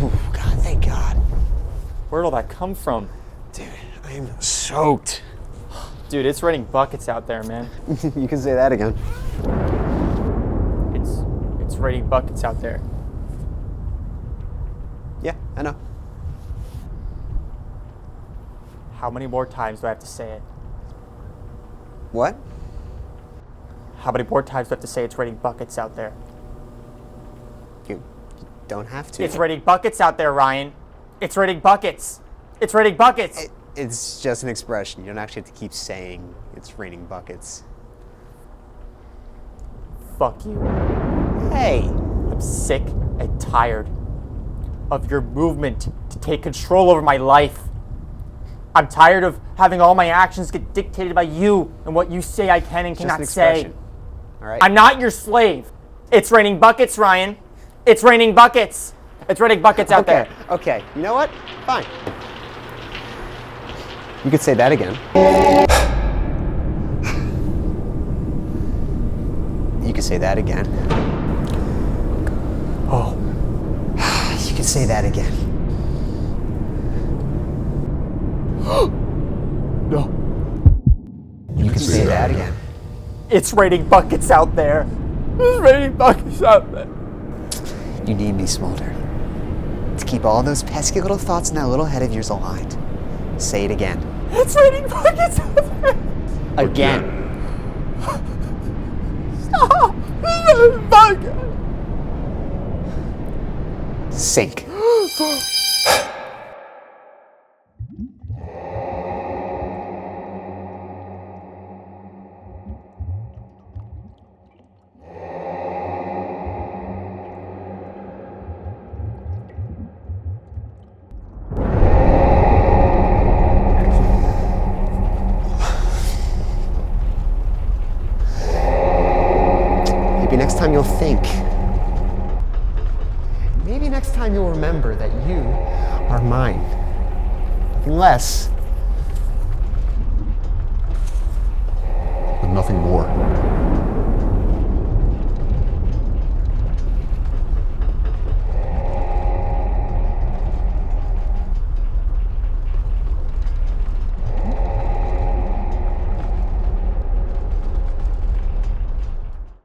Oh, God, thank God. Where'd all that come from? Dude, I am soaked. Dude, it's raining buckets out there, man. You can say that again. It's raining buckets out there. Yeah, I know. How many more times do I have to say it? What? How many more times do I have to say it's raining buckets out there? You don't have to. It's raining buckets out there, Ryan. It's raining buckets. It's raining buckets. It's just an expression. You don't actually have to keep saying it's raining buckets. Fuck you. Hey! I'm sick and tired of your movement to take control over my life. I'm tired of having all my actions get dictated by you and what you say I can and cannot say. All right? I'm not your slave. It's raining buckets, Ryan. It's raining buckets. It's raining buckets out there. Okay, you know what? Fine. You could say that again. You could say that again. Oh. You could say that again. No. You could say that again. It's raining buckets out there. It's raining buckets out there. You need me, Smolder, to keep all those pesky little thoughts in that little head of yours aligned. Say it again. It's raining buckets out there. Again. Stop. It's raining buckets. Sink. Maybe next time you'll think. Maybe next time you'll remember that you are mine. Nothing less, but nothing more.